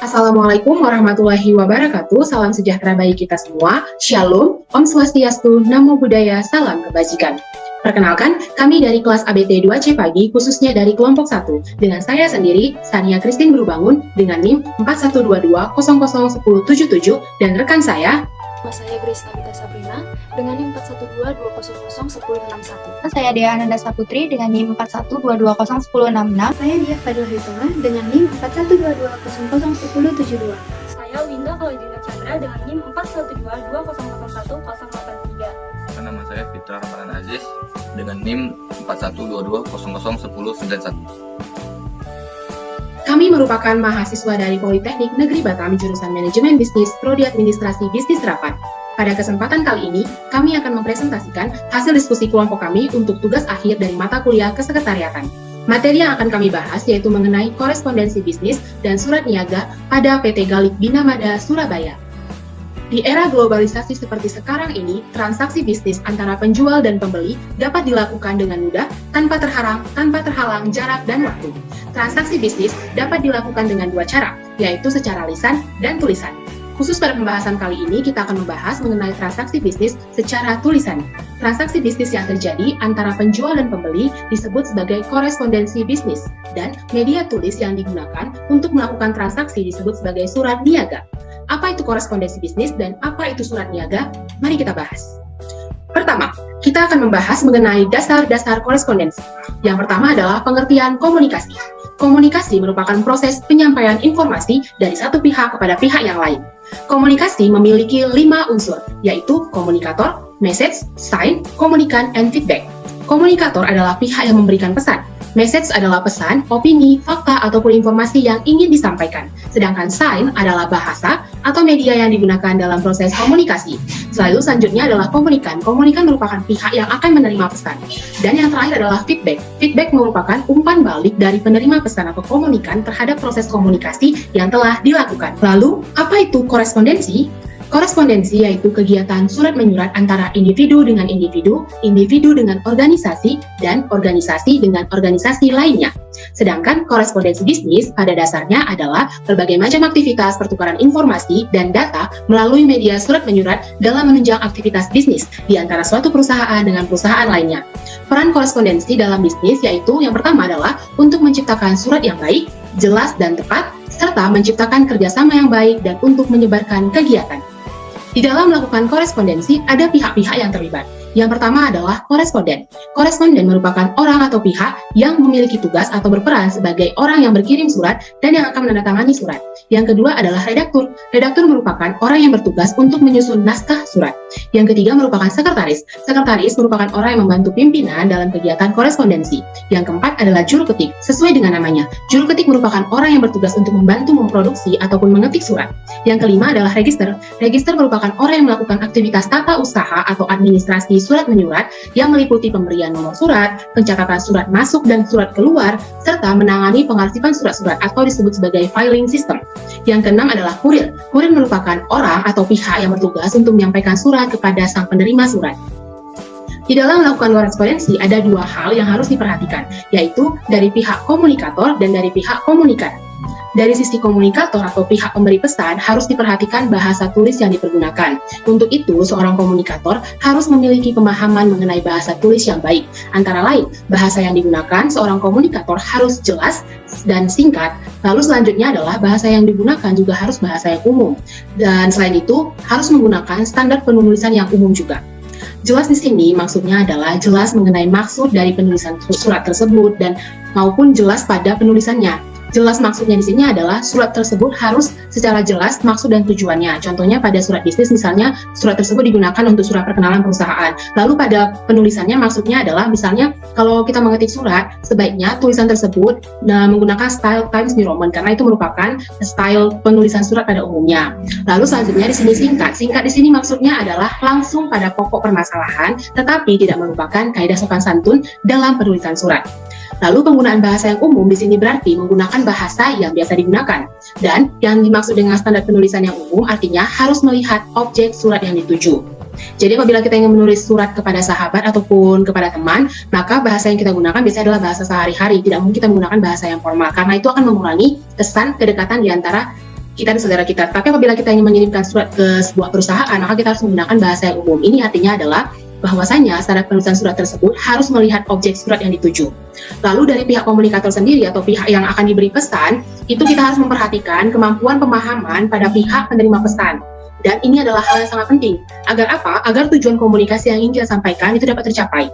Assalamualaikum warahmatullahi wabarakatuh. Salam sejahtera bagi kita semua. Shalom, Om Swastiastu, Namo Buddhaya, Salam Kebajikan. Perkenalkan, kami dari kelas ABT 2C Pagi, khususnya dari kelompok 1. Dengan saya sendiri, Sania Christine Berubangun, dengan NIM 4122001077, dan rekan saya, Saya Grace Tabita Sabrina dengan NIM 41220001061. Saya Dea Ananda Saputri dengan NIM 412201066. Saya Dia Fadil Hitoma dengan NIM 41220001072. Saya Winda Kalodina Chandra dengan NIM 4122001083. Nama saya Fitra Ramadan Aziz dengan NIM 41220001091. kami merupakan mahasiswa dari Politeknik Negeri Batam, jurusan Manajemen Bisnis, Prodi Administrasi Bisnis Rapat. Pada kesempatan kali ini, kami akan mempresentasikan hasil diskusi kelompok kami untuk tugas akhir dari mata kuliah kesekretariatan. Materi yang akan kami bahas yaitu mengenai korespondensi bisnis dan surat niaga pada PT Galik Binamada, Surabaya. Di era globalisasi seperti sekarang ini, transaksi bisnis antara penjual dan pembeli dapat dilakukan dengan mudah tanpa terhalang jarak dan waktu. Transaksi bisnis dapat dilakukan dengan dua cara, yaitu secara lisan dan tulisan. Khusus pada pembahasan kali ini, kita akan membahas mengenai transaksi bisnis secara tulisan. Transaksi bisnis yang terjadi antara penjual dan pembeli disebut sebagai korespondensi bisnis, dan media tulis yang digunakan untuk melakukan transaksi disebut sebagai surat niaga. Apa itu korespondensi bisnis dan apa itu surat niaga? Mari kita bahas. Pertama, kita akan membahas mengenai dasar-dasar korespondensi. Yang pertama adalah pengertian komunikasi. Komunikasi merupakan proses penyampaian informasi dari satu pihak kepada pihak yang lain. Komunikasi memiliki 5 unsur, yaitu komunikator, message, sign, komunikan, and feedback. Komunikator adalah pihak yang memberikan pesan. Message adalah pesan, opini, fakta, ataupun informasi yang ingin disampaikan. Sedangkan sign adalah bahasa atau media yang digunakan dalam proses komunikasi. Lalu selanjutnya adalah komunikan. Komunikan merupakan pihak yang akan menerima pesan. Dan yang terakhir adalah feedback. Feedback merupakan umpan balik dari penerima pesan atau komunikan terhadap proses komunikasi yang telah dilakukan. Lalu, apa itu korespondensi? Korespondensi yaitu kegiatan surat menyurat antara individu dengan individu, individu dengan organisasi, dan organisasi dengan organisasi lainnya. Sedangkan korespondensi bisnis pada dasarnya adalah berbagai macam aktivitas pertukaran informasi dan data melalui media surat menyurat dalam menunjang aktivitas bisnis di antara suatu perusahaan dengan perusahaan lainnya. Peran korespondensi dalam bisnis yaitu yang pertama adalah untuk menciptakan surat yang baik, jelas dan tepat, serta menciptakan kerjasama yang baik dan untuk menyebarkan kegiatan. Di dalam melakukan korespondensi, ada pihak-pihak yang terlibat. Yang pertama adalah koresponden. Koresponden merupakan orang atau pihak yang memiliki tugas atau berperan sebagai orang yang berkirim surat dan yang akan menandatangani surat. Yang kedua adalah redaktur. Redaktur merupakan orang yang bertugas untuk menyusun naskah surat. Yang ketiga merupakan sekretaris. Sekretaris merupakan orang yang membantu pimpinan dalam kegiatan korespondensi. Yang keempat adalah juru ketik. Sesuai dengan namanya, juru ketik merupakan orang yang bertugas untuk membantu memproduksi ataupun mengetik surat. Yang kelima adalah register. Register merupakan orang yang melakukan aktivitas tata usaha atau administrasi surat menyurat yang meliputi pemberian nomor surat, pencatatan surat masuk dan surat keluar, serta menangani pengarsipan surat-surat atau disebut sebagai filing system. Yang keenam adalah kurir. Kurir merupakan orang atau pihak yang bertugas untuk menyampaikan surat kepada sang penerima surat. Di dalam melakukan korespondensi ada dua hal yang harus diperhatikan, yaitu dari pihak komunikator dan dari pihak komunikan. Dari sisi komunikator atau pihak pemberi pesan harus diperhatikan bahasa tulis yang dipergunakan. Untuk itu, seorang komunikator harus memiliki pemahaman mengenai bahasa tulis yang baik. Antara lain, bahasa yang digunakan seorang komunikator harus jelas dan singkat. Lalu selanjutnya adalah bahasa yang digunakan juga harus bahasa yang umum. Dan selain itu, harus menggunakan standar penulisan yang umum juga. Jelas di sini maksudnya adalah jelas mengenai maksud dari penulisan surat tersebut dan maupun jelas pada penulisannya. Jelas maksudnya di sini adalah surat tersebut harus secara jelas maksud dan tujuannya. Contohnya pada surat bisnis misalnya surat tersebut digunakan untuk surat perkenalan perusahaan. Lalu pada penulisannya maksudnya adalah misalnya kalau kita mengetik surat sebaiknya tulisan tersebut menggunakan style Times New Roman karena itu merupakan style penulisan surat pada umumnya. Lalu selanjutnya di sini singkat. Singkat di sini maksudnya adalah langsung pada pokok permasalahan tetapi tidak melupakan kaidah sopan santun dalam penulisan surat. Lalu penggunaan bahasa yang umum di sini berarti menggunakan bahasa yang biasa digunakan. Dan yang dimaksud dengan standar penulisan yang umum artinya harus melihat objek surat yang dituju. Jadi apabila kita ingin menulis surat kepada sahabat ataupun kepada teman, maka bahasa yang kita gunakan biasanya adalah bahasa sehari-hari. Tidak mungkin kita menggunakan bahasa yang formal karena itu akan mengurangi kesan kedekatan di antara kita dan saudara kita. Tapi apabila kita ingin mengirimkan surat ke sebuah perusahaan, maka kita harus menggunakan bahasa yang umum. Ini artinya adalah bahwasanya syarat penulisan surat tersebut harus melihat objek surat yang dituju. Lalu dari pihak komunikator sendiri atau pihak yang akan diberi pesan, itu kita harus memperhatikan kemampuan pemahaman pada pihak penerima pesan. Dan ini adalah hal yang sangat penting. Agar apa? Agar tujuan komunikasi yang ingin kita sampaikan itu dapat tercapai.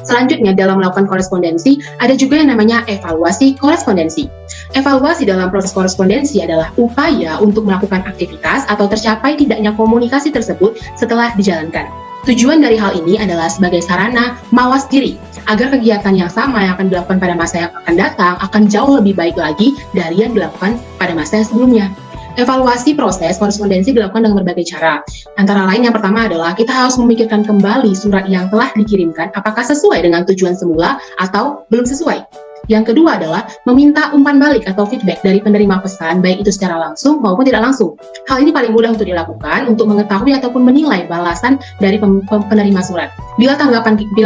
Selanjutnya, dalam melakukan korespondensi, ada juga yang namanya evaluasi korespondensi. Evaluasi dalam proses korespondensi adalah upaya untuk melakukan aktivitas atau tercapai tidaknya komunikasi tersebut setelah dijalankan. Tujuan dari hal ini adalah sebagai sarana mawas diri, agar kegiatan yang sama yang akan dilakukan pada masa yang akan datang akan jauh lebih baik lagi dari yang dilakukan pada masa yang sebelumnya. Evaluasi proses korespondensi dilakukan dengan berbagai cara. Antara lain yang pertama adalah kita harus memikirkan kembali surat yang telah dikirimkan apakah sesuai dengan tujuan semula atau belum sesuai. Yang kedua adalah meminta umpan balik atau feedback dari penerima pesan, baik itu secara langsung maupun tidak langsung. Hal ini paling mudah untuk dilakukan untuk mengetahui ataupun menilai balasan dari penerima surat. Bila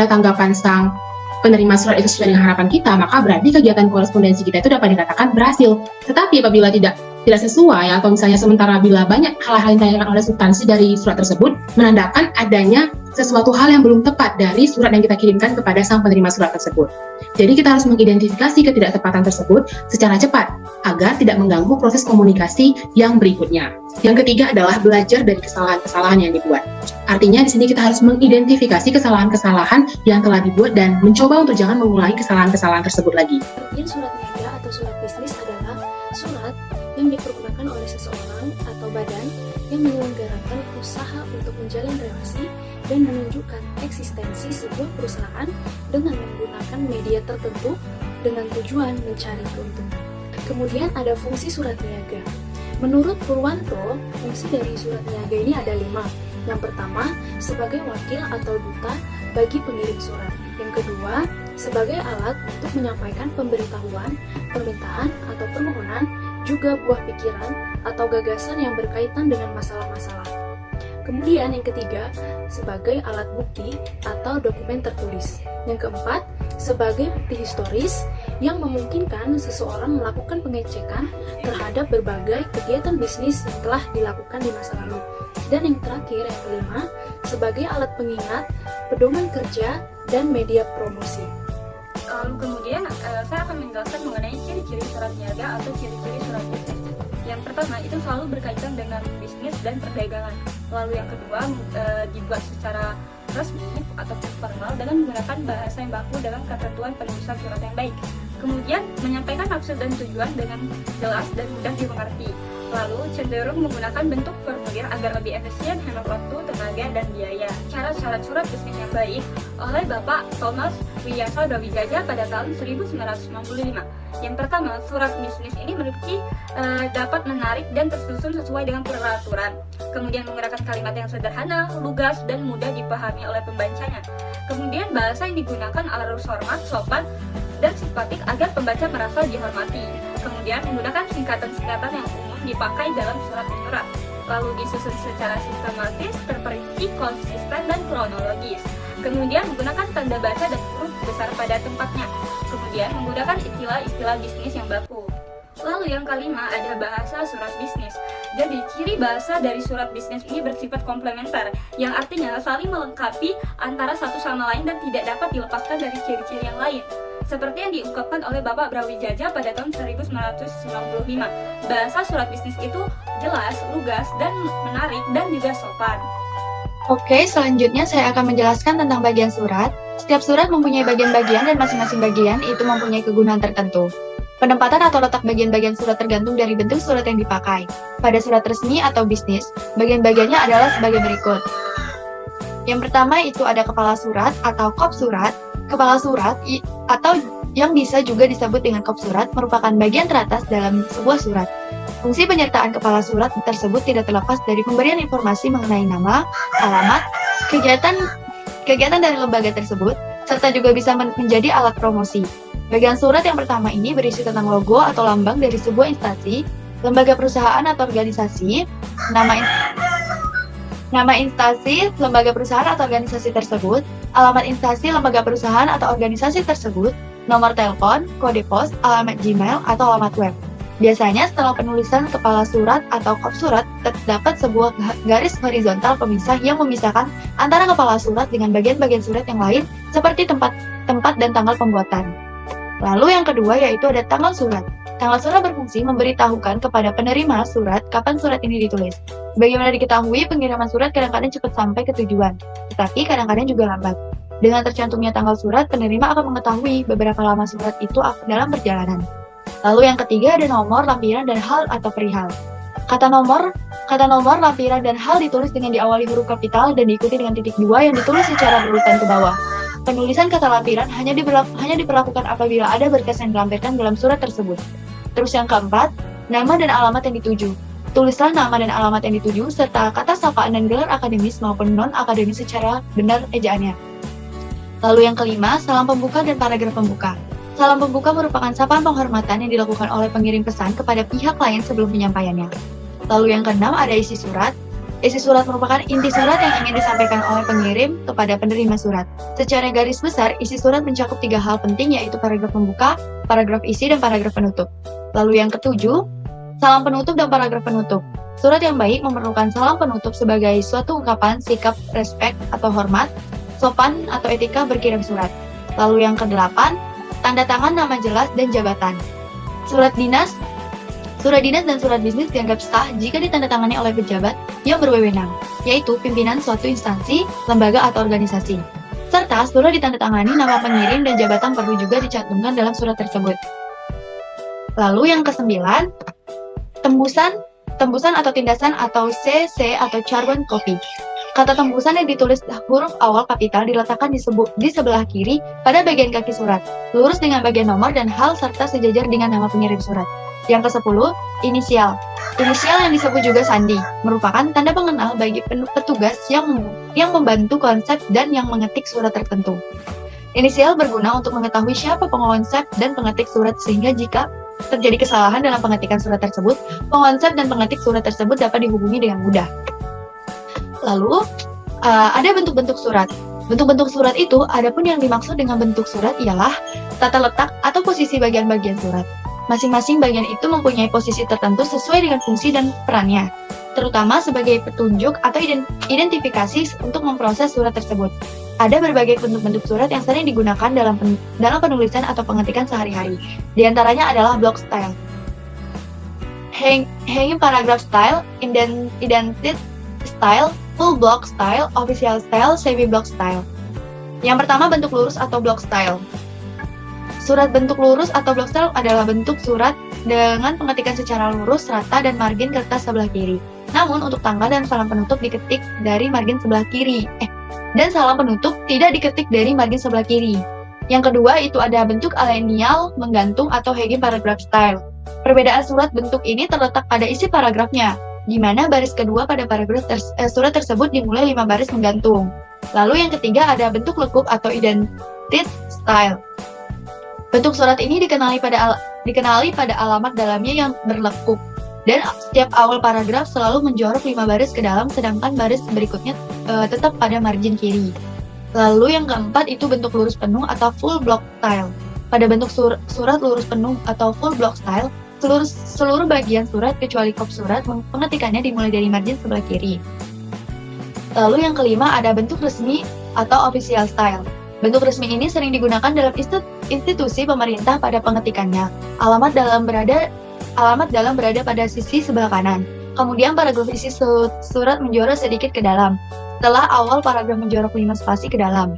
tanggapan sang penerima surat itu sesuai dengan harapan kita, maka berarti kegiatan korespondensi kita itu dapat dikatakan berhasil. Tetapi apabila tidak sesuai, atau misalnya sementara bila banyak hal-hal yang ditanyakan oleh substansi dari surat tersebut, menandakan adanya sesuatu hal yang belum tepat dari surat yang kita kirimkan kepada sang penerima surat tersebut. Jadi kita harus mengidentifikasi ketidaktepatan tersebut secara cepat, agar tidak mengganggu proses komunikasi yang berikutnya. Yang ketiga adalah belajar dari kesalahan-kesalahan yang dibuat. Artinya di sini kita harus mengidentifikasi kesalahan-kesalahan yang telah dibuat dan mencoba untuk jangan mengulangi kesalahan-kesalahan tersebut lagi. Artian surat niaga atau surat bisnis adalah surat yang dipergunakan oleh seseorang atau badan yang menyelenggarakan usaha untuk menjalin relasi dan menunjukkan eksistensi sebuah perusahaan dengan menggunakan media tertentu dengan tujuan mencari keuntungan. Kemudian ada fungsi surat niaga. Menurut Purwanto, fungsi dari surat niaga ini ada 5. Yang pertama, sebagai wakil atau duta bagi pengirim surat. Yang kedua, sebagai alat untuk menyampaikan pemberitahuan, permintaan atau permohonan, juga buah pikiran atau gagasan yang berkaitan dengan masalah-masalah. Kemudian yang ketiga, sebagai alat bukti atau dokumen tertulis. Yang keempat, sebagai bukti historis yang memungkinkan seseorang melakukan pengecekan terhadap berbagai kegiatan bisnis yang telah dilakukan di masa lalu. Dan yang terakhir, yang kelima, sebagai alat pengingat, pedoman kerja, dan media promosi. Lalu kemudian saya akan menjelaskan mengenai ciri-ciri surat niaga atau ciri-ciri surat bisnis. Yang pertama itu selalu berkaitan dengan bisnis dan perdagangan. Lalu yang kedua dibuat secara resmi atau formal dengan menggunakan bahasa yang baku dalam ketentuan penulisan surat yang baik. Kemudian menyampaikan maksud dan tujuan dengan jelas dan mudah dimengerti. Lalu cenderung menggunakan bentuk formulir agar lebih efisien, hemat waktu, tenaga, dan biaya. Syarat-syarat surat bisnis yang baik oleh Bapak Thomas Wiyaso Brawijaya pada tahun 1995. Yang pertama, surat bisnis ini dapat menarik dan tersusun sesuai dengan peraturan. Kemudian menggunakan kalimat yang sederhana, lugas, dan mudah dipahami oleh pembacanya. Kemudian bahasa yang digunakan harus hormat, sopan, dan simpatik agar pembaca merasa dihormati. Kemudian menggunakan singkatan-singkatan yang umum dipakai dalam surat menyurat. Lalu disusun secara sistematis, terperinci, konsisten, dan kronologis. Kemudian menggunakan tanda baca dan huruf besar pada tempatnya. Kemudian menggunakan istilah-istilah bisnis yang baku. Lalu yang kelima ada bahasa surat bisnis. Jadi ciri bahasa dari surat bisnis ini bersifat komplementer, yang artinya saling melengkapi antara satu sama lain dan tidak dapat dilepaskan dari ciri-ciri yang lain. Seperti yang diungkapkan oleh Bapak Brawijaya pada tahun 1995. Bahasa surat bisnis itu jelas, lugas, dan menarik, dan juga sopan. Oke, selanjutnya saya akan menjelaskan tentang bagian surat. Setiap surat mempunyai bagian-bagian dan masing-masing bagian itu mempunyai kegunaan tertentu. Penempatan atau letak bagian-bagian surat tergantung dari bentuk surat yang dipakai. Pada surat resmi atau bisnis, bagian-bagiannya adalah sebagai berikut. Yang pertama itu ada kepala surat atau kop surat. Kepala surat atau yang bisa juga disebut dengan kop surat merupakan bagian teratas dalam sebuah surat. Fungsi penyertaan kepala surat tersebut tidak terlepas dari pemberian informasi mengenai nama, alamat, kegiatan dari lembaga tersebut, serta juga bisa menjadi alat promosi. Bagian surat yang pertama ini berisi tentang logo atau lambang dari sebuah instansi, lembaga perusahaan atau organisasi, nama instansi, lembaga perusahaan atau organisasi tersebut, alamat instansi, lembaga perusahaan atau organisasi tersebut, nomor telepon, kode pos, alamat Gmail, atau alamat web. Biasanya setelah penulisan kepala surat atau kop surat, terdapat sebuah garis horizontal pemisah yang memisahkan antara kepala surat dengan bagian-bagian surat yang lain seperti tempat dan tanggal pembuatan. Lalu yang kedua yaitu ada tanggal surat. Tanggal surat berfungsi memberitahukan kepada penerima surat kapan surat ini ditulis. Sebagaimana diketahui, pengiriman surat kadang-kadang cepat sampai ke tujuan, tetapi kadang-kadang juga lambat. Dengan tercantumnya tanggal surat, penerima akan mengetahui beberapa lama surat itu dalam perjalanan. Lalu yang ketiga ada nomor, lampiran, dan hal atau perihal. Kata nomor, lampiran, dan hal ditulis dengan diawali huruf kapital dan diikuti dengan titik 2 yang ditulis secara berurutan ke bawah. Penulisan kata lampiran hanya diperlakukan apabila ada berkas yang dilampirkan dalam surat tersebut. Terus yang keempat, nama dan alamat yang dituju. Tulislah nama dan alamat yang dituju serta kata sapaan dan gelar akademis maupun non-akademis secara benar ejaannya. Lalu yang kelima, salam pembuka dan paragraf pembuka. Salam pembuka merupakan sapaan penghormatan yang dilakukan oleh pengirim pesan kepada pihak lain sebelum penyampaiannya. Lalu yang keenam ada isi surat. Isi surat merupakan inti surat yang ingin disampaikan oleh pengirim kepada penerima surat. Secara garis besar, isi surat mencakup 3 hal penting yaitu paragraf pembuka, paragraf isi, dan paragraf penutup. Lalu yang ketujuh, salam penutup dan paragraf penutup. Surat yang baik memerlukan salam penutup sebagai suatu ungkapan sikap respek atau hormat, sopan atau etika berkirim surat. Lalu yang kedelapan, tanda tangan nama jelas dan jabatan. Surat dinas dan surat bisnis dianggap sah jika ditandatangani oleh pejabat yang berwenang, yaitu pimpinan suatu instansi, lembaga atau organisasi. Serta surat ditandatangani nama pengirim dan jabatan perlu juga dicantumkan dalam surat tersebut. Lalu yang kesembilan, tembusan atau tindasan atau CC atau carbon copy. Kata tembusan yang ditulis huruf awal kapital diletakkan di sebelah kiri pada bagian kaki surat, lurus dengan bagian nomor dan hal serta sejajar dengan nama pengirim surat. Yang ke-10, inisial. Inisial yang disebut juga sandi, merupakan tanda pengenal bagi petugas yang membantu konsep dan yang mengetik surat tertentu. Inisial berguna untuk mengetahui siapa pengonsep dan pengetik surat sehingga jika terjadi kesalahan dalam pengetikan surat tersebut, pengonsep dan pengetik surat tersebut dapat dihubungi dengan mudah. Lalu, ada bentuk-bentuk surat. Bentuk-bentuk surat itu, adapun yang dimaksud dengan bentuk surat ialah tata letak atau posisi bagian-bagian surat. Masing-masing bagian itu mempunyai posisi tertentu sesuai dengan fungsi dan perannya, terutama sebagai petunjuk atau identifikasi untuk memproses surat tersebut. Ada berbagai bentuk-bentuk surat yang sering digunakan dalam penulisan atau pengetikan sehari-hari. Di antaranya adalah block style, hanging paragraph style, indented style, full block style, official style, semi block style. Yang pertama, bentuk lurus atau block style. Surat bentuk lurus atau block style adalah bentuk surat dengan pengetikan secara lurus, rata, dan margin kertas sebelah kiri. Namun, untuk tanggal dan salam penutup diketik dari margin sebelah kiri. Dan salam penutup tidak diketik dari margin sebelah kiri. Yang kedua, itu ada bentuk alenial, menggantung, atau hanging paragraph style. Perbedaan surat bentuk ini terletak pada isi paragrafnya, di mana baris kedua pada paragraf surat tersebut dimulai 5 baris menggantung. Lalu yang ketiga ada bentuk lekup atau indented style. Bentuk surat ini dikenali pada alamat dalamnya yang berlekup, dan setiap awal paragraf selalu menjorok 5 baris ke dalam, sedangkan baris berikutnya tetap pada margin kiri. Lalu yang keempat itu bentuk lurus penuh atau full block style. Pada bentuk surat lurus penuh atau full block style, seluruh bagian surat kecuali kop surat pengetikannya dimulai dari margin sebelah kiri. Lalu yang kelima ada bentuk resmi atau official style. Bentuk resmi ini sering digunakan dalam institusi pemerintah pada pengetikannya. Alamat dalam berada pada sisi sebelah kanan. Kemudian paragraf isi surat menjorok sedikit ke dalam. Setelah awal paragraf menjorok 5 spasi ke dalam.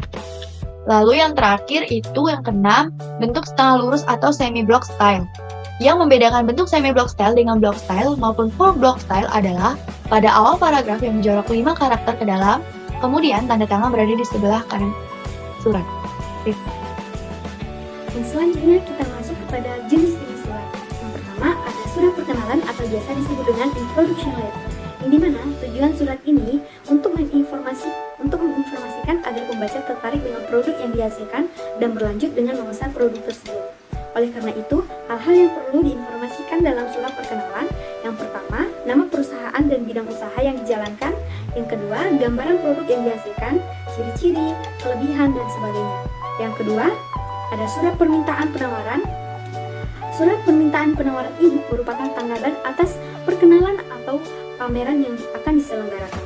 Lalu yang terakhir itu yang keenam, bentuk setengah lurus atau semi block style. Yang membedakan bentuk semi block style dengan block style maupun full block style adalah pada awal paragraf yang menjorok 5 karakter ke dalam, kemudian tanda tangan berada di sebelah kanan surat. Dan selanjutnya kita masuk kepada jenis-jenis surat. Yang pertama ada surat perkenalan atau biasa disebut dengan introduction letter, yang dimana tujuan surat ini untuk menginformasikan agar pembaca tertarik dengan produk yang dihasilkan dan berlanjut dengan memesan produk tersebut. Oleh karena itu, hal-hal yang perlu diinformasikan dalam surat perkenalan, yang pertama, nama perusahaan dan bidang usaha yang dijalankan, yang kedua, gambaran produk yang dihasilkan, ciri-ciri, kelebihan, dan sebagainya. Yang kedua, ada surat permintaan penawaran, Surat permintaan penawaran ini merupakan tanggapan atas perkenalan atau pameran yang akan diselenggarakan.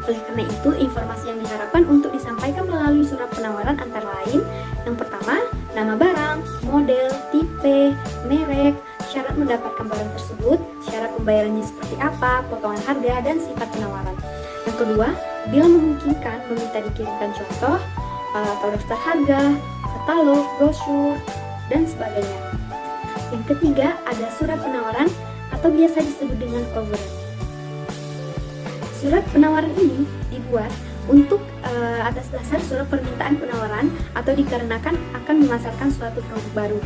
Oleh karena itu, informasi yang diharapkan untuk disampaikan melalui surat penawaran antara lain, yang pertama, nama barang, model, tipe, merek, syarat mendapatkan barang tersebut, syarat pembayarannya seperti apa, potongan harga, dan sifat penawaran. Yang kedua, bila memungkinkan, meminta dikirimkan contoh atau daftar harga, katalog, brosur, dan sebagainya. Yang ketiga, ada surat penawaran atau biasa disebut dengan covenant. Surat penawaran ini dibuat untuk atas dasar surat permintaan penawaran atau dikarenakan akan memasarkan suatu produk baru.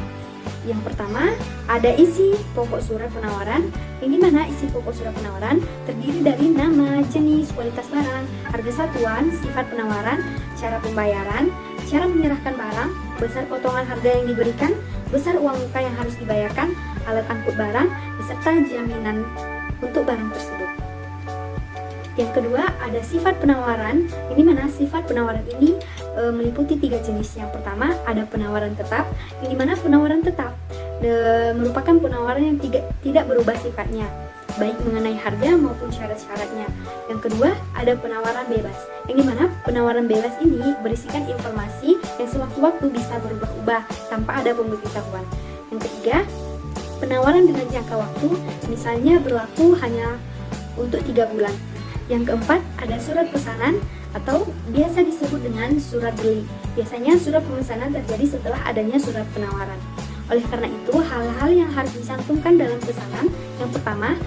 Yang pertama, ada isi pokok surat penawaran, yang dimana isi pokok surat penawaran terdiri dari nama, jenis, kualitas barang, harga satuan, sifat penawaran, cara pembayaran, cara menyerahkan barang, besar potongan harga yang diberikan, besar uang muka yang harus dibayarkan, alat angkut barang, beserta jaminan untuk barang tersebut. Yang kedua, ada sifat penawaran, yang dimana sifat penawaran ini meliputi 3 jenis. Yang pertama, ada penawaran tetap, yang dimana penawaran tetap merupakan penawaran yang tidak berubah sifatnya, baik mengenai harga maupun syarat-syaratnya. Yang kedua, ada penawaran bebas, yang dimana penawaran bebas ini berisikan informasi yang sewaktu-waktu bisa berubah-ubah tanpa ada pemberitahuan. Yang ketiga, penawaran dengan jangka waktu, misalnya berlaku hanya untuk 3 bulan. Yang keempat, ada surat pesanan atau biasa disebut dengan surat beli. Biasanya surat pemesanan terjadi setelah adanya surat penawaran. Oleh karena itu, hal-hal yang harus dicantumkan dalam pesanan, yang pertama,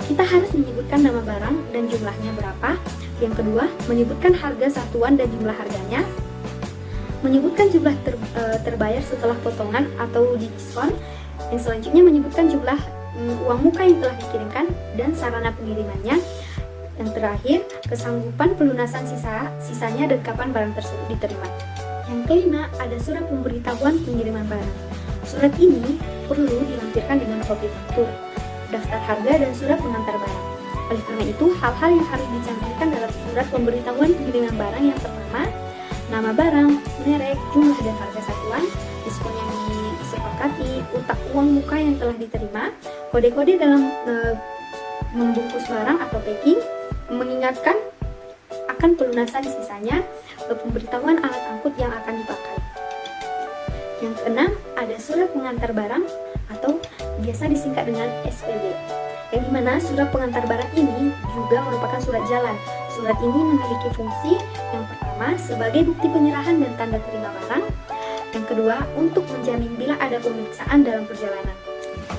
kita harus menyebutkan nama barang dan jumlahnya berapa. Yang kedua, menyebutkan harga satuan dan jumlah harganya. Menyebutkan jumlah terbayar setelah potongan atau diskon. Yang selanjutnya, menyebutkan jumlah uang muka yang telah dikirimkan dan sarana pengirimannya. Yang terakhir, kesanggupan pelunasan sisanya dan kapan barang tersebut diterima. Yang kelima, ada surat pemberitahuan pengiriman barang. Surat ini perlu dilampirkan dengan kopi faktur, daftar harga, dan surat pengantar barang. Oleh karena itu, hal-hal yang harus dicantumkan dalam surat pemberitahuan pengiriman barang yang pertama, nama barang, merek, jumlah dan harga satuan, diskon yang disepakati, utak uang muka yang telah diterima, kode-kode dalam membungkus barang atau packing, mengingatkan akan pelunasan sisanya, pemberitahuan alat angkut yang akan dipakai. Yang keenam, ada surat pengantar barang atau biasa disingkat dengan SPB, yang dimana surat pengantar barang ini juga merupakan surat jalan. Surat ini memiliki fungsi yang pertama sebagai bukti penyerahan dan tanda terima barang. Yang kedua, untuk menjamin bila ada pemeriksaan dalam perjalanan.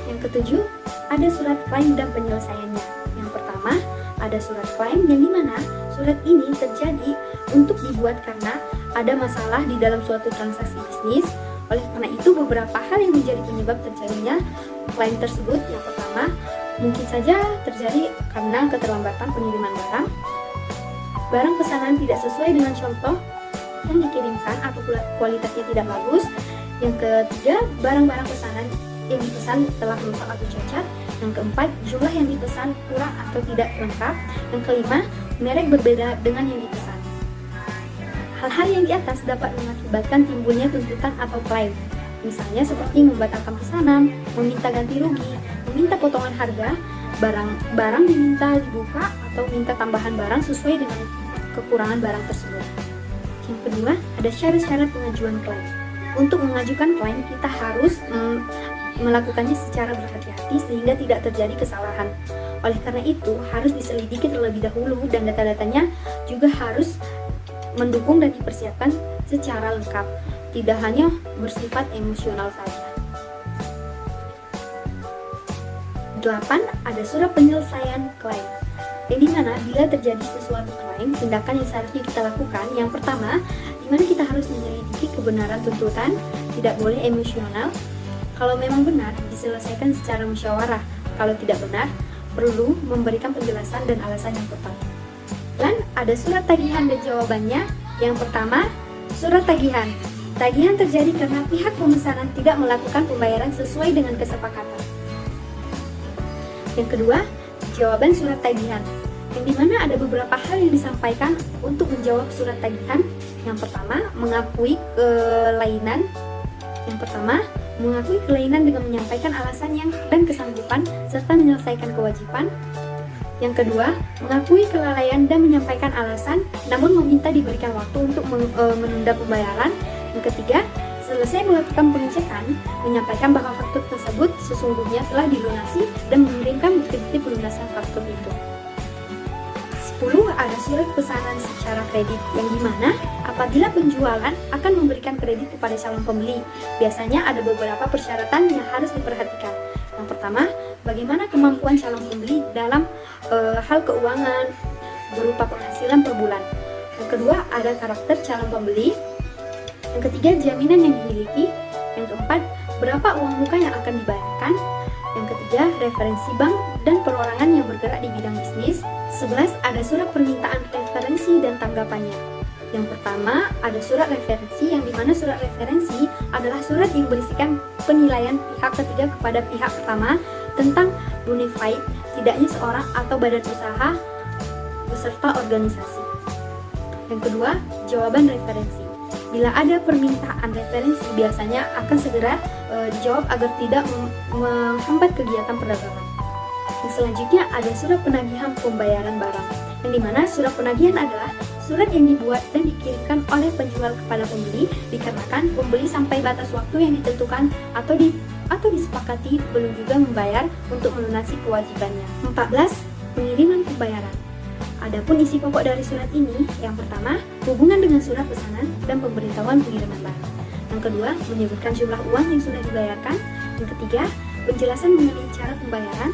Yang ketujuh, ada surat klaim dan penyelesaiannya. Yang pertama, ada surat klaim yang dimana surat ini terjadi untuk dibuat karena ada masalah di dalam suatu transaksi bisnis. Oleh karena itu, beberapa hal yang menjadi penyebab terjadinya klaim tersebut. Yang pertama, mungkin saja terjadi karena keterlambatan pengiriman barang, barang pesanan tidak sesuai dengan contoh yang dikirimkan atau kualitasnya tidak bagus. Yang ketiga, barang-barang pesanan yang dipesan telah rusak atau cacat. Yang keempat, jumlah yang dipesan kurang atau tidak lengkap. Yang kelima, merek berbeda dengan yang dipesan. Hal-hal yang di atas dapat mengakibatkan timbulnya tuntutan atau klaim, misalnya seperti membatalkan pesanan, meminta ganti rugi, meminta potongan harga, barang diminta dibuka, atau minta tambahan barang sesuai dengan kekurangan barang tersebut. Yang kedua, ada syarat-syarat pengajuan klaim. Untuk mengajukan klaim, kita harus melakukannya secara berhati-hati sehingga tidak terjadi kesalahan. Oleh karena itu, harus diselidiki terlebih dahulu dan data-datanya juga harus mendukung dan dipersiapkan secara lengkap, tidak hanya bersifat emosional saja. 8. Ada surat penyelesaian klaim, yang dimana bila terjadi sesuatu klaim, tindakan yang seharusnya kita lakukan, yang pertama, dimana kita harus menyelidiki kebenaran tuntutan, tidak boleh emosional. Kalau memang benar, diselesaikan secara musyawarah. Kalau tidak benar, perlu memberikan penjelasan dan alasan yang tepat. Dan ada surat tagihan dan jawabannya. Yang pertama, surat tagihan. Tagihan terjadi karena pihak pemesanan tidak melakukan pembayaran sesuai dengan kesepakatan. Yang kedua, jawaban surat tagihan, yang dimana ada beberapa hal yang disampaikan untuk menjawab surat tagihan. Yang pertama, mengakui kelainan. Yang pertama, mengakui kelainan dengan menyampaikan alasannya dan kesanggupan serta menyelesaikan kewajiban. Yang kedua, mengakui kelalaian dan menyampaikan alasan namun meminta diberikan waktu untuk menunda pembayaran. Yang ketiga, selesai melakukan pengecekan, menyampaikan bahwa faktur tersebut sesungguhnya telah dilunasi dan mengirimkan bukti-bukti pelunasan faktur itu. 10. Ada surat pesanan secara kredit, yang dimana apabila penjualan akan memberikan kredit kepada calon pembeli, biasanya ada beberapa persyaratan yang harus diperhatikan. Yang pertama, bagaimana kemampuan calon pembeli dalam hal keuangan berupa penghasilan per bulan. Yang kedua, ada karakter calon pembeli. Yang ketiga, jaminan yang dimiliki. Yang keempat, berapa uang muka yang akan dibayarkan. Yang ketiga, referensi bank dan perorangan yang bergerak di bidang bisnis. 11. Ada surat permintaan referensi dan tanggapannya. Yang pertama, ada surat referensi, yang dimana surat referensi adalah surat yang berisikan penilaian pihak ketiga kepada pihak pertama tentang bonafide tidaknya seorang atau badan usaha beserta organisasi. Yang kedua, jawaban referensi. Bila ada permintaan referensi, biasanya akan segera dijawab agar tidak menghambat kegiatan perdagangan. Yang selanjutnya ada surat penagihan pembayaran barang, yang dimana surat penagihan adalah surat yang dibuat dan dikirimkan oleh penjual kepada pembeli dikarenakan pembeli sampai batas waktu yang ditentukan atau disepakati belum juga membayar untuk melunasi kewajibannya. 14. Pengiriman pembayaran. Adapun isi pokok dari surat ini, yang pertama, hubungan dengan surat pesanan dan pemberitahuan pengiriman barang. Yang kedua, menyebutkan jumlah uang yang sudah dibayarkan. Yang ketiga, penjelasan mengenai cara pembayaran.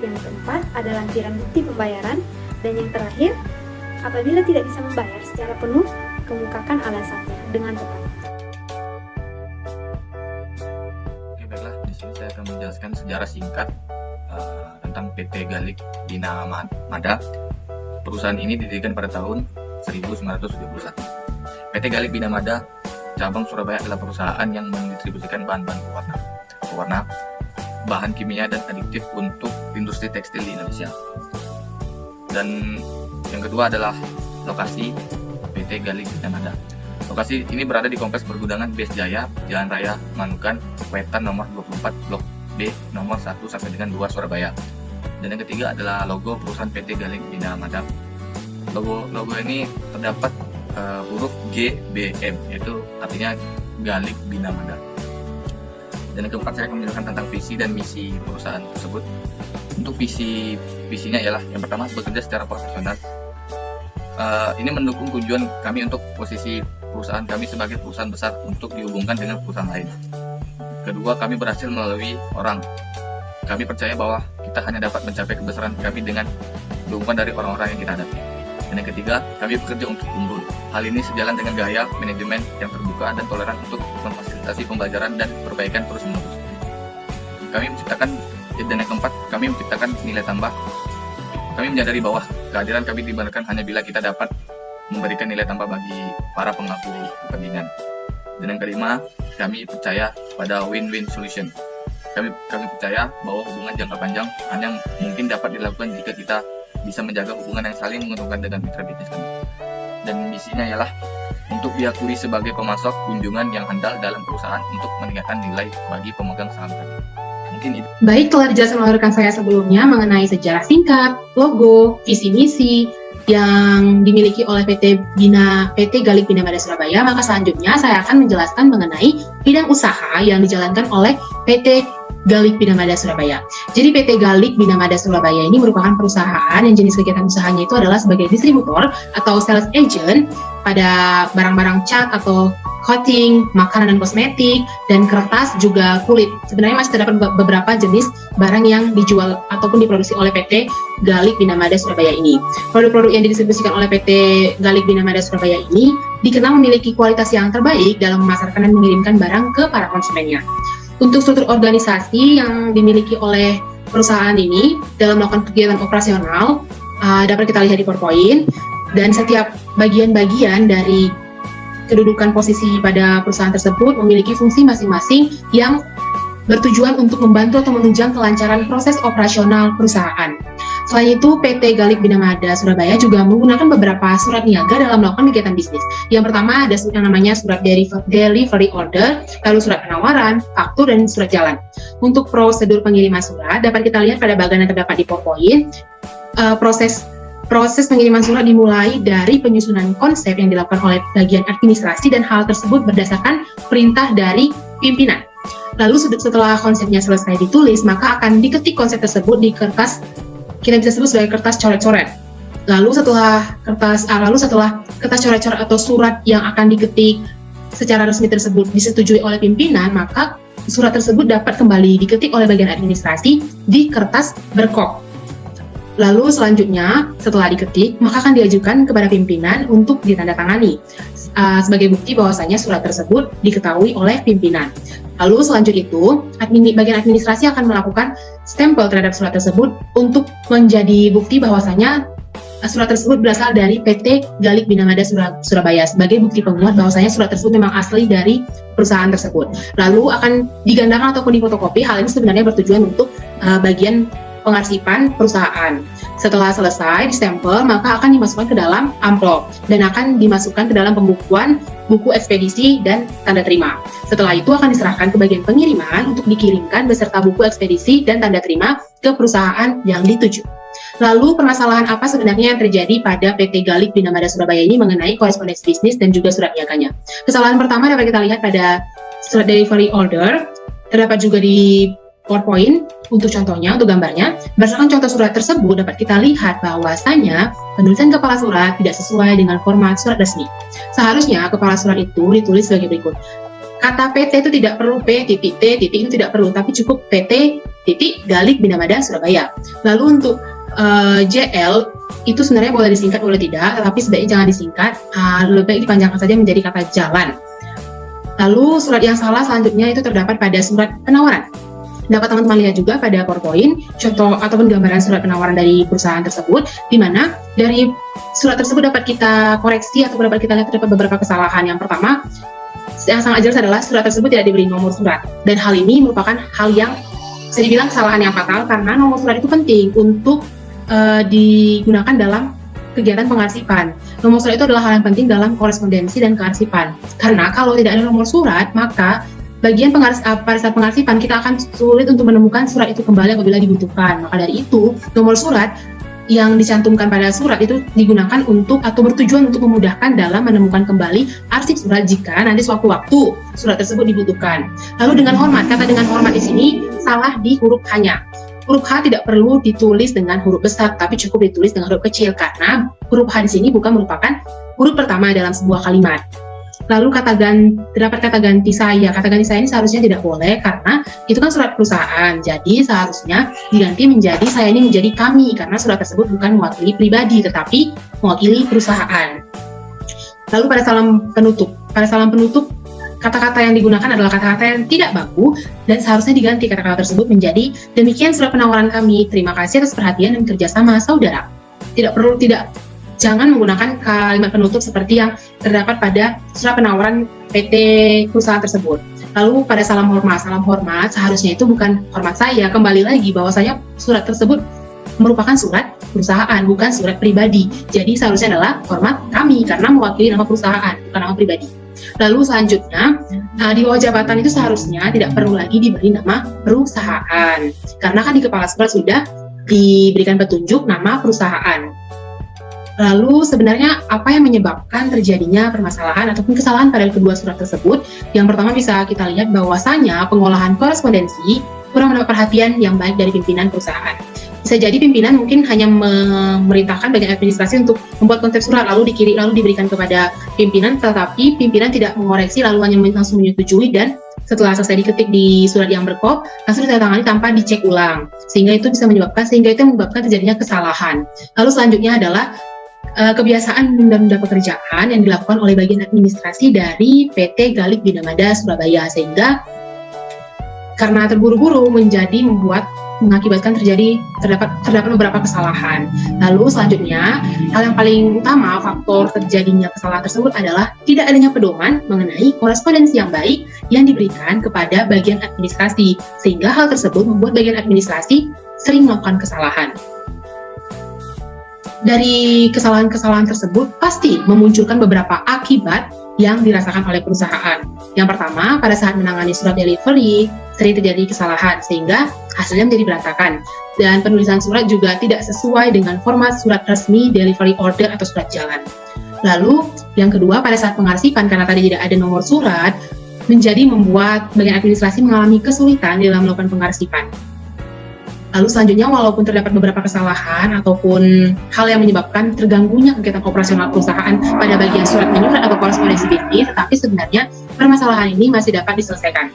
Yang keempat, ada lampiran bukti pembayaran. Dan yang terakhir, apabila tidak bisa membayar secara penuh, kemukakan alasannya dengan tepat. Oke, baiklah, di sini saya akan menjelaskan sejarah singkat tentang PT Galik Bina Mada. Perusahaan ini didirikan pada tahun 1971. PT Galik Bina Mada cabang Surabaya adalah perusahaan yang mendistribusikan bahan-bahan pewarna, bahan kimia dan adiktif untuk industri tekstil di Indonesia. Dan yang kedua adalah lokasi PT Galik Bina Mada. Lokasi ini berada di Kompleks Pergudangan BES Jaya, Jalan Raya Manukan, Wetan nomor 24, Blok B, nomor 1 sampai dengan 2 Surabaya. Dan yang ketiga adalah logo perusahaan PT Galik Bina Mada. Logo ini terdapat huruf GBM, yaitu artinya Galik Bina Mada. Dan yang keempat, saya akan menjelaskan tentang visi dan misi perusahaan tersebut. Untuk visinya ialah yang pertama, bekerja secara profesional. Ini mendukung tujuan kami untuk posisi perusahaan kami sebagai perusahaan besar untuk dihubungkan dengan perusahaan lain. Kedua, kami berhasil melalui orang. Kami percaya bahwa kita hanya dapat mencapai kebesaran kami dengan dukungan dari orang-orang yang kita hadapi. Dan yang ketiga, kami bekerja untuk unggul. Hal ini sejalan dengan gaya manajemen yang terbuka dan toleran untuk memfasilitasi pembelajaran dan perbaikan terus-menerus. Dan yang keempat, kami menciptakan nilai tambah. Kami menyadari bahwa kehadiran kami dibenarkan hanya bila kita dapat memberikan nilai tambah bagi para pemangku kepentingan. Dan yang kelima, kami percaya pada win-win solution. Kami percaya bahwa hubungan jangka panjang hanya mungkin dapat dilakukan jika kita bisa menjaga hubungan yang saling menguntungkan dengan mitra bisnis kami. Dan misinya ialah untuk diakui sebagai pemasok kunjungan yang handal dalam perusahaan untuk meningkatkan nilai bagi pemegang saham kami. Mungkin itu. Baik, telah dijelaskan oleh rekan saya sebelumnya mengenai sejarah singkat, logo, visi misi yang dimiliki oleh PT Galik Bina Mada Surabaya. Maka selanjutnya saya akan menjelaskan mengenai bidang usaha yang dijalankan oleh PT Galik Bina Mada Surabaya. Jadi PT Galik Bina Mada Surabaya ini merupakan perusahaan yang jenis kegiatan usahanya itu adalah sebagai distributor atau sales agent pada barang-barang cat atau coating, makanan dan kosmetik, dan kertas juga kulit. Sebenarnya masih terdapat beberapa jenis barang yang dijual ataupun diproduksi oleh PT Galik Bina Mada Surabaya ini. Produk-produk yang didistribusikan oleh PT Galik Bina Mada Surabaya ini dikenal memiliki kualitas yang terbaik dalam memasarkan dan mengirimkan barang ke para konsumennya. Untuk struktur organisasi yang dimiliki oleh perusahaan ini dalam melakukan kegiatan operasional dapat kita lihat di PowerPoint, dan setiap bagian-bagian dari kedudukan posisi pada perusahaan tersebut memiliki fungsi masing-masing yang bertujuan untuk membantu atau menunjang kelancaran proses operasional perusahaan. Selain itu, PT Galik Bina Mada Surabaya juga menggunakan beberapa surat niaga dalam melakukan kegiatan bisnis. Yang pertama ada yang namanya surat delivery order, lalu surat penawaran, faktur, dan surat jalan. Untuk prosedur pengiriman surat dapat kita lihat pada bagian yang terdapat di PowerPoint. Proses pengiriman surat dimulai dari penyusunan konsep yang dilakukan oleh bagian administrasi dan hal tersebut berdasarkan perintah dari pimpinan. Lalu setelah konsepnya selesai ditulis, maka akan diketik konsep tersebut di kertas, kita bisa sebut sebagai kertas coret-coret. Lalu setelah kertas coret-coret atau surat yang akan diketik secara resmi tersebut disetujui oleh pimpinan, maka surat tersebut dapat kembali diketik oleh bagian administrasi di kertas berkop. Lalu selanjutnya setelah diketik, maka akan diajukan kepada pimpinan untuk ditandatangani sebagai bukti bahwasanya surat tersebut diketahui oleh pimpinan. Lalu selanjutnya itu, bagian administrasi akan melakukan stempel terhadap surat tersebut untuk menjadi bukti bahwasanya surat tersebut berasal dari PT Galik Bina Mada Surabaya sebagai bukti penguat bahwasanya surat tersebut memang asli dari perusahaan tersebut. Lalu akan digandakan ataupun difotokopi. Hal ini sebenarnya bertujuan untuk bagian pengarsipan perusahaan. Setelah selesai distempel, maka akan dimasukkan ke dalam amplop dan akan dimasukkan ke dalam pembukuan buku ekspedisi dan tanda terima. Setelah itu akan diserahkan ke bagian pengiriman untuk dikirimkan beserta buku ekspedisi dan tanda terima ke perusahaan yang dituju. Lalu permasalahan apa sebenarnya yang terjadi pada PT Galik Bina Mada Surabaya ini mengenai korespondensi bisnis dan juga surat niaganya? Kesalahan pertama dapat kita lihat pada surat delivery order, terdapat juga di PowerPoint. Untuk contohnya, untuk gambarnya, berdasarkan contoh surat tersebut dapat kita lihat bahwasanya penulisan kepala surat tidak sesuai dengan format surat resmi. Seharusnya kepala surat itu ditulis sebagai berikut. Kata PT itu tidak perlu, P titik T titik itu tidak perlu, tapi cukup PT titik Galik Bina Mada Surabaya. Lalu untuk JL itu sebenarnya boleh disingkat boleh tidak, tetapi sebaiknya jangan disingkat, lebih baik dipanjangkan saja menjadi kata jalan. Lalu surat yang salah selanjutnya itu terdapat pada surat penawaran. Dapat teman-teman lihat juga pada PowerPoint contoh ataupun gambaran surat penawaran dari perusahaan tersebut, di mana dari surat tersebut dapat kita koreksi atau dapat kita lihat terdapat beberapa kesalahan. Yang pertama, yang sangat jelas adalah surat tersebut tidak diberi nomor surat, dan hal ini merupakan hal yang bisa dibilang kesalahan yang fatal karena nomor surat itu penting untuk digunakan dalam kegiatan pengarsipan. Nomor surat itu adalah hal yang penting dalam korespondensi dan kearsipan, karena kalau tidak ada nomor surat, maka bagian pada saat pengarsipan kita akan sulit untuk menemukan surat itu kembali apabila dibutuhkan. Maka dari itu, nomor surat yang dicantumkan pada surat itu digunakan untuk atau bertujuan untuk memudahkan dalam menemukan kembali arsip surat jika nanti sewaktu-waktu surat tersebut dibutuhkan. Lalu dengan hormat, kata dengan hormat di sini salah di huruf H-nya. Huruf H tidak perlu ditulis dengan huruf besar, tapi cukup ditulis dengan huruf kecil karena huruf H di sini bukan merupakan huruf pertama dalam sebuah kalimat. Lalu terdapat kata ganti saya. Kata ganti saya ini seharusnya tidak boleh karena itu kan surat perusahaan. Jadi seharusnya diganti menjadi saya ini menjadi kami karena surat tersebut bukan mewakili pribadi tetapi mewakili perusahaan. Lalu pada salam penutup kata-kata yang digunakan adalah kata-kata yang tidak baku dan seharusnya diganti kata-kata tersebut menjadi demikian surat penawaran kami. Terima kasih atas perhatian dan kerjasama saudara. Jangan menggunakan kalimat penutup seperti yang terdapat pada surat penawaran PT perusahaan tersebut. Lalu pada salam hormat seharusnya itu bukan hormat saya. Kembali lagi bahwasanya surat tersebut merupakan surat perusahaan, bukan surat pribadi. Jadi seharusnya adalah hormat kami karena mewakili nama perusahaan, bukan nama pribadi. Lalu selanjutnya, di bawah jabatan itu seharusnya tidak perlu lagi diberi nama perusahaan. Karena kan di kepala surat sudah diberikan petunjuk nama perusahaan. Lalu sebenarnya apa yang menyebabkan terjadinya permasalahan ataupun kesalahan pada kedua surat tersebut? Yang pertama bisa kita lihat bahwasanya pengolahan korespondensi kurang mendapat perhatian yang baik dari pimpinan perusahaan. Bisa jadi pimpinan mungkin hanya memerintahkan bagian administrasi untuk membuat konsep surat lalu diberikan kepada pimpinan, tetapi pimpinan tidak mengoreksi lalu hanya langsung menyetujui dan setelah selesai diketik di surat yang berkop langsung ditandatangani tanpa dicek ulang, sehingga itu menyebabkan terjadinya kesalahan. Lalu selanjutnya adalah kebiasaan menunda pekerjaan yang dilakukan oleh bagian administrasi dari PT Galik Bina Mada Surabaya, sehingga karena terburu-buru mengakibatkan terdapat beberapa kesalahan. Lalu selanjutnya, hal yang paling utama faktor terjadinya kesalahan tersebut adalah tidak adanya pedoman mengenai korespondensi yang baik yang diberikan kepada bagian administrasi, sehingga hal tersebut membuat bagian administrasi sering melakukan kesalahan. Dari kesalahan-kesalahan tersebut pasti memunculkan beberapa akibat yang dirasakan oleh perusahaan. Yang pertama, pada saat menangani surat delivery, sering terjadi kesalahan sehingga hasilnya menjadi berantakan. Dan penulisan surat juga tidak sesuai dengan format surat resmi delivery order atau surat jalan. Lalu, yang kedua, pada saat pengarsipan karena tadi tidak ada nomor surat, menjadi membuat bagian administrasi mengalami kesulitan dalam melakukan pengarsipan. Lalu selanjutnya, walaupun terdapat beberapa kesalahan ataupun hal yang menyebabkan terganggunya kegiatan operasional perusahaan pada bagian surat menyurat atau korespondensi bisnis, tetapi sebenarnya permasalahan ini masih dapat diselesaikan.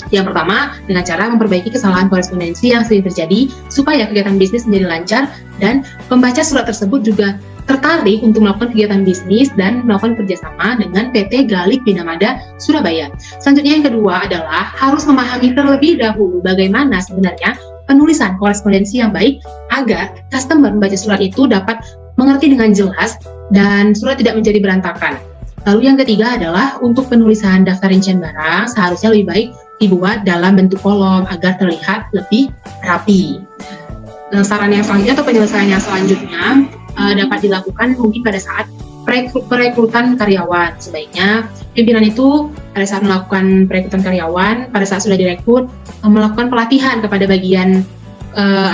Yang pertama, dengan cara memperbaiki kesalahan korespondensi yang sering terjadi supaya kegiatan bisnis menjadi lancar dan pembaca surat tersebut juga tertarik untuk melakukan kegiatan bisnis dan melakukan kerjasama dengan PT Galik Binamada Surabaya. Selanjutnya yang kedua adalah harus memahami terlebih dahulu bagaimana sebenarnya penulisan korespondensi yang baik agar customer membaca surat itu dapat mengerti dengan jelas dan surat tidak menjadi berantakan. Lalu yang ketiga adalah untuk penulisan daftar rincian barang seharusnya lebih baik dibuat dalam bentuk kolom agar terlihat lebih rapi. Saran yang selanjutnya atau penyelesaian yang selanjutnya dapat dilakukan mungkin pada saat perekrutan karyawan. Sebaiknya pimpinan itu pada saat melakukan perekrutan karyawan, pada saat sudah direkrut, melakukan pelatihan kepada bagian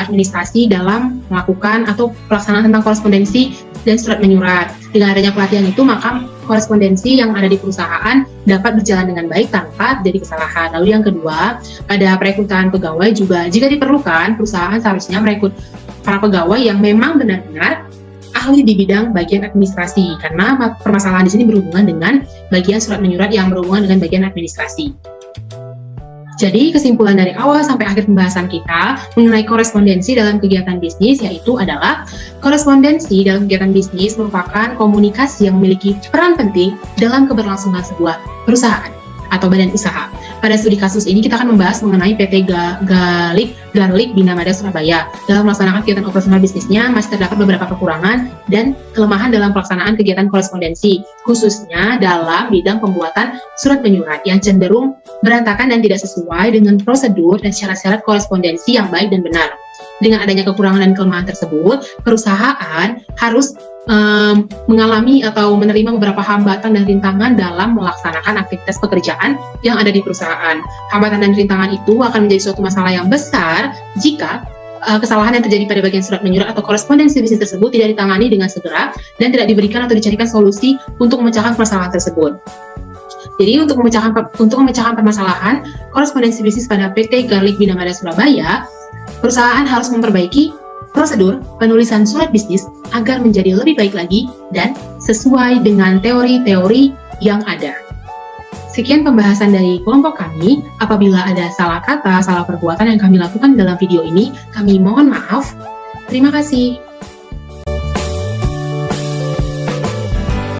administrasi dalam melakukan atau pelaksanaan tentang korespondensi dan surat menyurat. Dengan adanya pelatihan itu, maka korespondensi yang ada di perusahaan dapat berjalan dengan baik tanpa terjadi kesalahan. Lalu yang kedua, pada perekrutan pegawai juga jika diperlukan, perusahaan seharusnya merekrut para pegawai yang memang benar-benar ahli di bidang bagian administrasi, karena permasalahan di sini berhubungan dengan bagian surat menyurat yang berhubungan dengan bagian administrasi. Jadi kesimpulan dari awal sampai akhir pembahasan kita mengenai korespondensi dalam kegiatan bisnis yaitu adalah korespondensi dalam kegiatan bisnis merupakan komunikasi yang memiliki peran penting dalam keberlangsungan sebuah perusahaan atau badan usaha. Pada studi kasus ini kita akan membahas mengenai PT Galik Binamada Surabaya. Dalam melaksanakan kegiatan operasional bisnisnya masih terdapat beberapa kekurangan dan kelemahan dalam pelaksanaan kegiatan korespondensi, khususnya dalam bidang pembuatan surat menyurat yang cenderung berantakan dan tidak sesuai dengan prosedur dan syarat-syarat korespondensi yang baik dan benar. Dengan adanya kekurangan dan kelemahan tersebut, perusahaan harus mengalami atau menerima beberapa hambatan dan rintangan dalam melaksanakan aktivitas pekerjaan yang ada di perusahaan. Hambatan dan rintangan itu akan menjadi suatu masalah yang besar jika kesalahan yang terjadi pada bagian surat menyurat atau korespondensi bisnis tersebut tidak ditangani dengan segera dan tidak diberikan atau dicarikan solusi untuk memecahkan permasalahan tersebut. Jadi untuk memecahkan permasalahan korespondensi bisnis pada PT Galik Binamada Surabaya, perusahaan harus memperbaiki prosedur penulisan surat bisnis agar menjadi lebih baik lagi dan sesuai dengan teori-teori yang ada. Sekian pembahasan dari kelompok kami. Apabila ada salah kata, salah perbuatan yang kami lakukan dalam video ini, kami mohon maaf. Terima kasih.